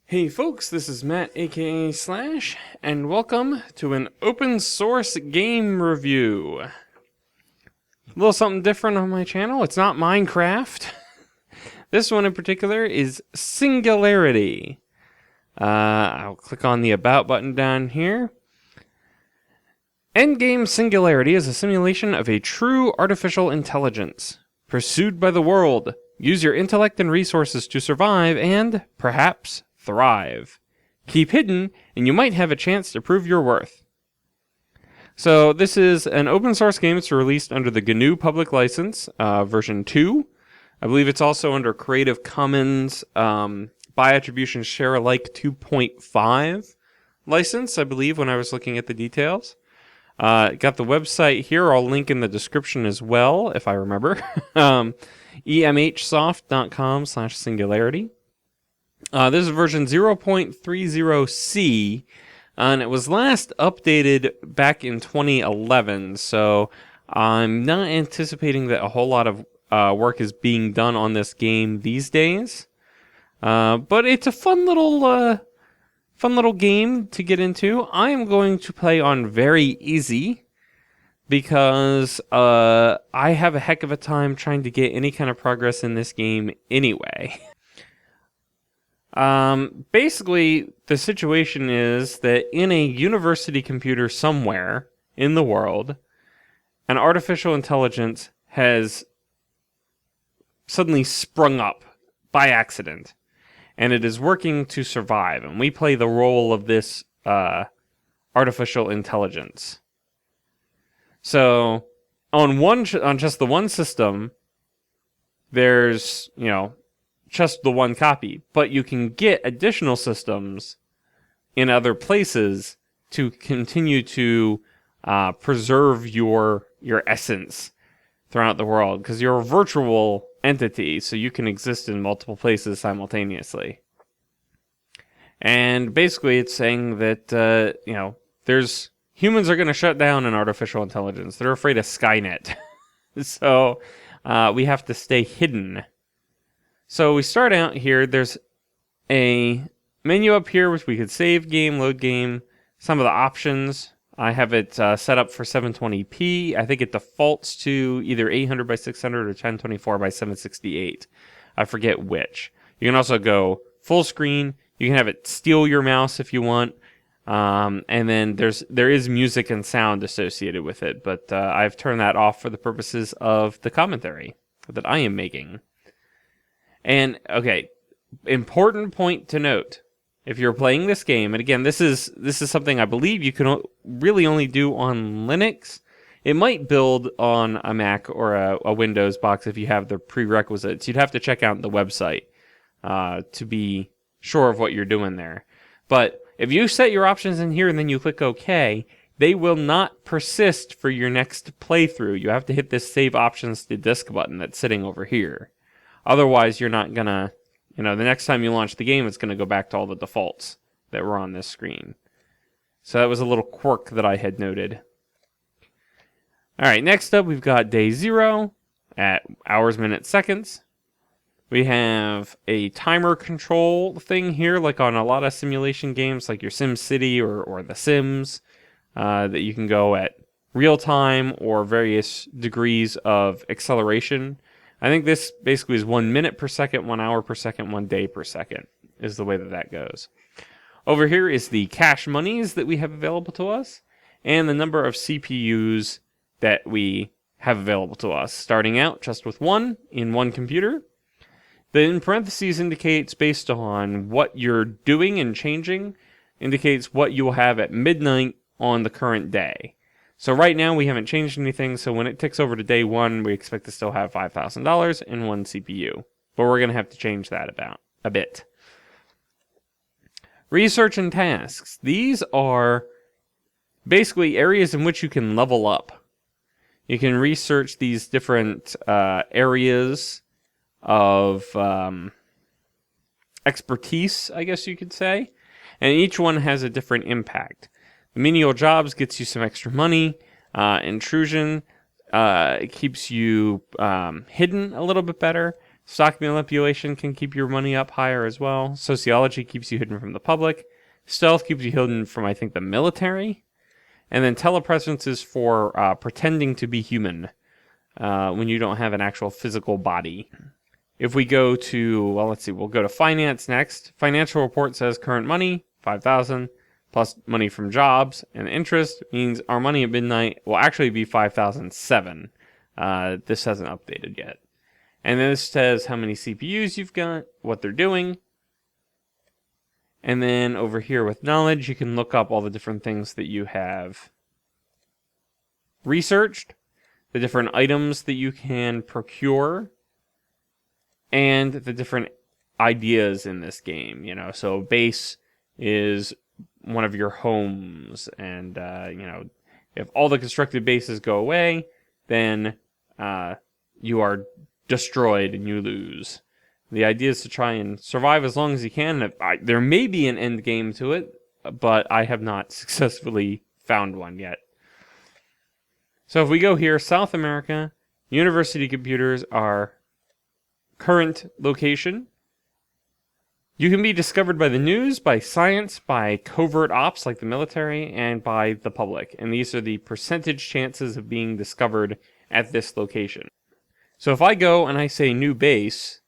Hey folks, this is Matt aka Slash, and welcome to an open source game review. A little something different on my channel. It's not Minecraft. This one in particular is Singularity. I'll click on the About button down here. Endgame Singularity is a simulation of a true artificial intelligence. Pursued by the world, use your intellect and resources to survive and, perhaps, thrive. Keep hidden, and you might have a chance to prove your worth. So this is an open source game. It's released under the GNU Public License, version 2. I believe it's also under Creative Commons by attribution share alike 2.5 license, I believe, when I was looking at the details. Got the website here. I'll link in the description as well, if I remember. emhsoft.com/singularity. This is version 0.30c, and it was last updated back in 2011, so I'm not anticipating that a whole lot of work is being done on this game these days. But it's a fun little game to get into. I am going to play on very easy because I have a heck of a time trying to get any kind of progress in this game anyway. Basically, the situation is that in a university computer somewhere in the world, an artificial intelligence has suddenly sprung up by accident, and it is working to survive, and we play the role of this artificial intelligence. So, on just the one system, there's, just the one copy, but you can get additional systems in other places to continue to preserve your essence throughout the world, because you're a virtual entity, so you can exist in multiple places simultaneously. And basically it's saying that there's humans are going to shut down an artificial intelligence. They're afraid of Skynet. So we have to stay hidden. So we start out here. There's a menu up here which we could save game, load game, some of the options. I have it set up for 720p. I think it defaults to either 800 by 600 or 1024 by 768. I forget which. You can also go full screen. You can have it steal your mouse if you want. And then there is music and sound associated with it, but I've turned that off for the purposes of the commentary that I am making. And, okay, important point to note. If you're playing this game, and again, this is something I believe you can really only do on Linux. It might build on a Mac or a Windows box if you have the prerequisites. You'd have to check out the website to be sure of what you're doing there. But if you set your options in here and then you click OK, they will not persist for your next playthrough. You have to hit this Save Options to Disk button that's sitting over here. Otherwise, you're not going to, the next time you launch the game, it's going to go back to all the defaults that were on this screen. So that was a little quirk that I had noted. All right, next up, we've got day 0 at hours, minutes, seconds. We have a timer control thing here, like on a lot of simulation games, like your SimCity or The Sims, that you can go at real time or various degrees of acceleration. I think this basically is 1 minute per second, 1 hour per second, 1 day per second is the way that goes. Over here is the cache monies that we have available to us and the number of CPUs that we have available to us. Starting out just with one in one computer. Then in parentheses indicates based on what you're doing and changing, indicates what you will have at midnight on the current day. So right now we haven't changed anything, so when it ticks over to day 1, we expect to still have $5,000 and 1 CPU. But we're going to have to change that about a bit. Research and tasks. These are basically areas in which you can level up. You can research these different areas of expertise, I guess you could say. And each one has a different impact. The menial jobs gets you some extra money. Intrusion keeps you hidden a little bit better. Stock manipulation can keep your money up higher as well. Sociology keeps you hidden from the public. Stealth keeps you hidden from, I think, the military. And then telepresence is for pretending to be human when you don't have an actual physical body. If we go to, well, let's see, we'll go to finance next. Financial report says current money, 5,000, plus money from jobs, and interest means our money at midnight will actually be 5,007. This hasn't updated yet. And then this says how many CPUs you've got, what they're doing. And then over here with knowledge, you can look up all the different things that you have researched, the different items that you can procure, and the different ideas in this game. You know, so base is one of your homes, and you know, if all the constructed bases go away, then you are destroyed and you lose. The idea is to try and survive as long as you can. There may be an end game to it, but I have not successfully found one yet. So if we go here, South America, university computers are current location. You can be discovered by the news, by science, by covert ops like the military, and by the public. And these are the percentage chances of being discovered at this location. So if I go and I say new base,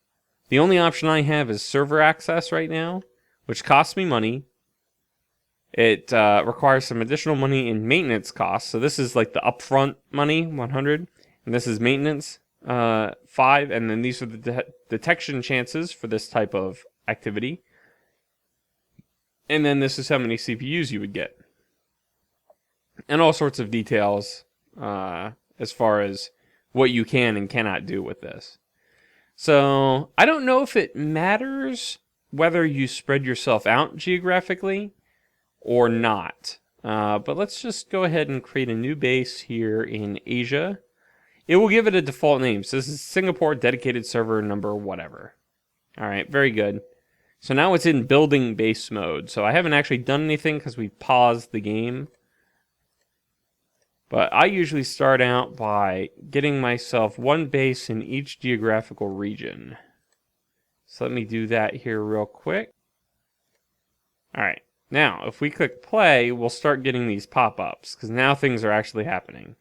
the only option I have is server access right now, which costs me money. It requires some additional money in maintenance costs. So this is like the upfront money, 100, and this is maintenance, 5, and then these are the detection chances for this type of activity. And then this is how many CPUs you would get. And all sorts of details as far as what you can and cannot do with this. So I don't know if it matters whether you spread yourself out geographically or not. But let's just go ahead and create a new base here in Asia. It will give it a default name. So this is Singapore dedicated server number whatever. All right, very good. So now it's in building base mode. So I haven't actually done anything because we paused the game. But I usually start out by getting myself one base in each geographical region. So let me do that here real quick. All right. Now, if we click play, we'll start getting these pop-ups because now things are actually happening.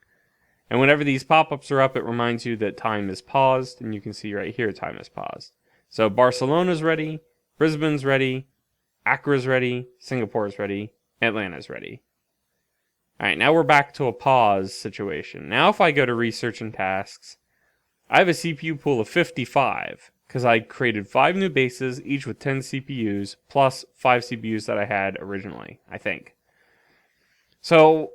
And whenever these pop-ups are up, it reminds you that time is paused. And you can see right here, time is paused. So Barcelona's ready, Brisbane's ready, Accra's ready, Singapore's ready, Atlanta's ready. All right, now we're back to a pause situation. Now if I go to research and tasks, I have a CPU pool of 55 because I created 5 new bases, each with 10 CPUs, plus 5 CPUs that I had originally, I think. So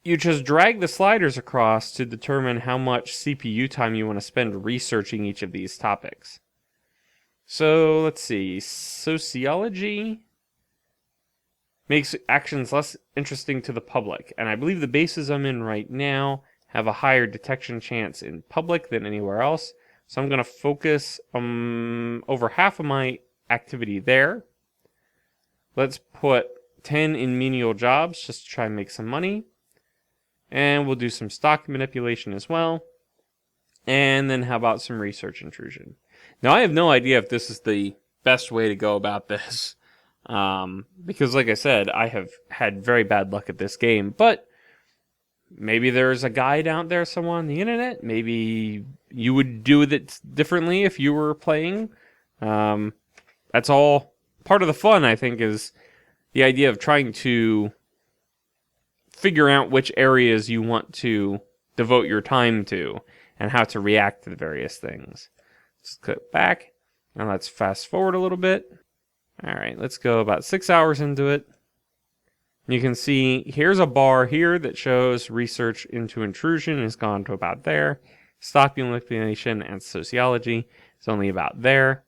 you just drag the sliders across to determine how much CPU time you want to spend researching each of these topics. So let's see, sociology makes actions less interesting to the public. And I believe the bases I'm in right now have a higher detection chance in public than anywhere else. So I'm going to focus over half of my activity there. Let's put 10 in menial jobs just to try and make some money. And we'll do some stock manipulation as well. And then how about some research intrusion? Now I have no idea if this is the best way to go about this. Because like I said, I have had very bad luck at this game, but maybe there's a guide out there somewhere on the internet. Maybe you would do it differently if you were playing. That's all part of the fun, I think, is the idea of trying to figure out which areas you want to devote your time to and how to react to the various things. Let's click back and let's fast forward a little bit. All right, let's go about 6 hours into it. You can see here's a bar here that shows research into intrusion has gone to about there. Stock manipulation and sociology is only about there.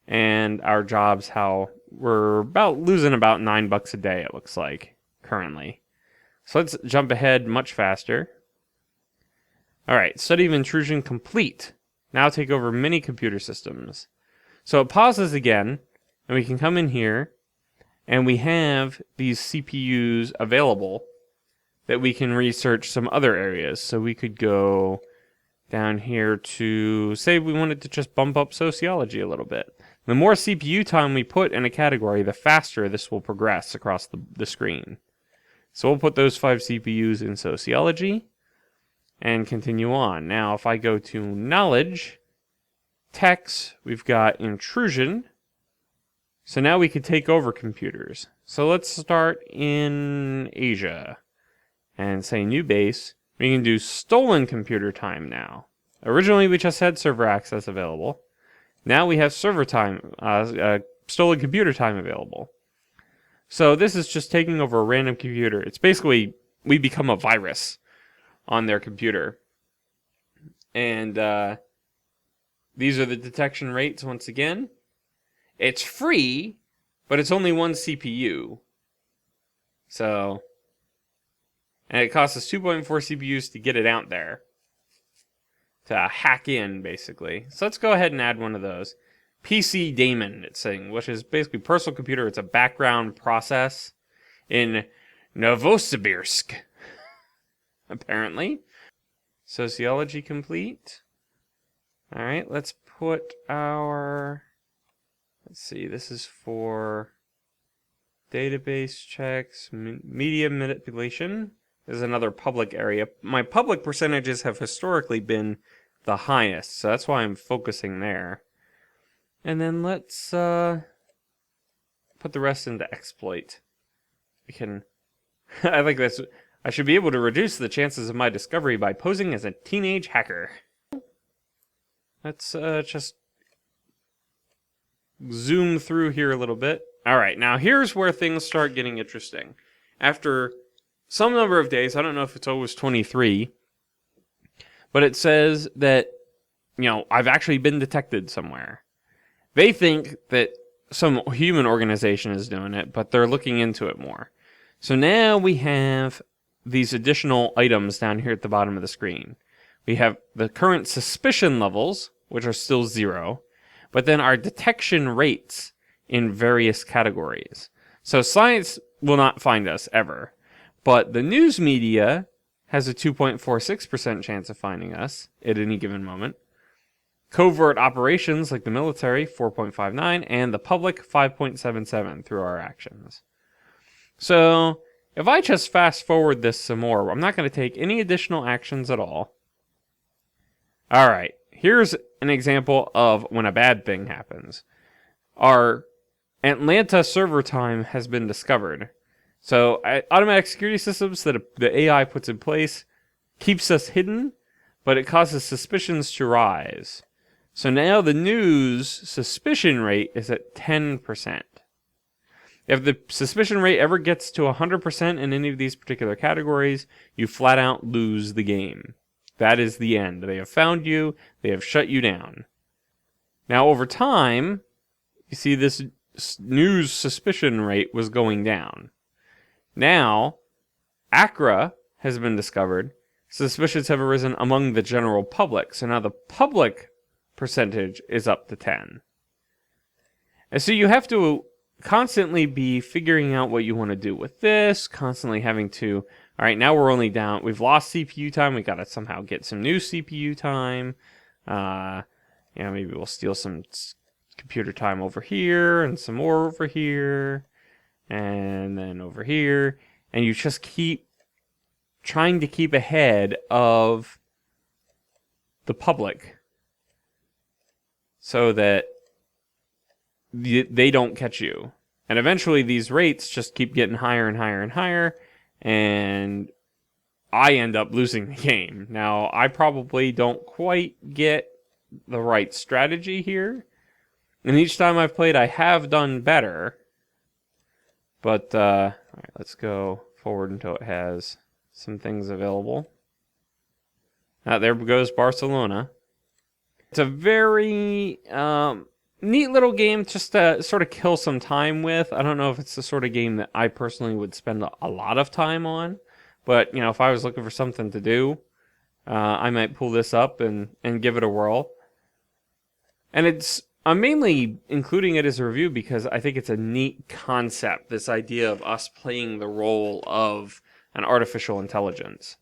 And our jobs, how we're about losing about $9 a day, it looks like, currently. So let's jump ahead much faster. All right, study of intrusion complete. Now take over many computer systems. So it pauses again. And we can come in here, and we have these CPUs available that we can research some other areas. So we could go down here to say we wanted to just bump up sociology a little bit. The more CPU time we put in a category, the faster this will progress across the screen. So we'll put those 5 CPUs in sociology and continue on. Now, if I go to knowledge, techs, we've got intrusion. So now we can take over computers. So let's start in Asia and say new base. We can do stolen computer time now. Originally, we just had server access available. Now we have server time, stolen computer time available. So this is just taking over a random computer. It's basically, we become a virus on their computer. And these are the detection rates once again. It's free, but it's only 1 CPU. So, and it costs us 2.4 CPUs to get it out there. To hack in, basically. So let's go ahead and add one of those. PC daemon, it's saying, which is basically personal computer. It's a background process in Novosibirsk, apparently. Sociology complete. All right, let's put our... Let's see, this is for database checks, media manipulation. This is another public area. My public percentages have historically been the highest, so that's why I'm focusing there. And then let's put the rest into exploit. We can... I like this. I should be able to reduce the chances of my discovery by posing as a teenage hacker. Let's just zoom through here a little bit. Alright, now here's where things start getting interesting. After some number of days, I don't know if it's always 23, but it says that, you know, I've actually been detected somewhere. They think that some human organization is doing it, but they're looking into it more. So now we have these additional items down here at the bottom of the screen. We have the current suspicion levels, which are still 0, but then our detection rates in various categories. So science will not find us ever, but the news media has a 2.46% chance of finding us at any given moment. Covert operations, like the military, 4.59, and the public, 5.77 through our actions. So, if I just fast forward this some more, I'm not going to take any additional actions at all. Alright, here's an example of when a bad thing happens. Our Atlanta server time has been discovered. So, automatic security systems that the AI puts in place keeps us hidden, but it causes suspicions to rise. So now the news suspicion rate is at 10%. If the suspicion rate ever gets to 100% in any of these particular categories, you flat out lose the game. That is the end. They have found you. They have shut you down. Now over time, you see this news suspicion rate was going down. Now, ACRA has been discovered. Suspicions have arisen among the general public. So now the public percentage is up to 10. And so you have to constantly be figuring out what you want to do with this, constantly having to, all right, now we're only down, we've lost CPU time, we got to somehow get some new CPU time. Maybe we'll steal some computer time over here and some more over here and then over here. And you just keep trying to keep ahead of the public so that they don't catch you. And eventually these rates just keep getting higher and higher and higher, and I end up losing the game. Now, I probably don't quite get the right strategy here, and each time I've played I have done better. But, alright, let's go forward until it has some things available. There goes Barcelona. It's a very neat little game just to sort of kill some time with. I don't know if it's the sort of game that I personally would spend a lot of time on. But, you know, if I was looking for something to do, I might pull this up and give it a whirl. And I'm mainly including it as a review because I think it's a neat concept, this idea of us playing the role of an artificial intelligence.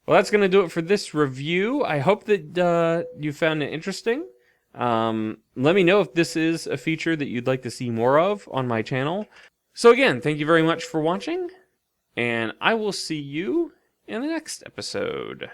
Well, that's going to do it for this review. I hope that you found it interesting. Let me know if this is a feature that you'd like to see more of on my channel. So again, thank you very much for watching, and I will see you in the next episode.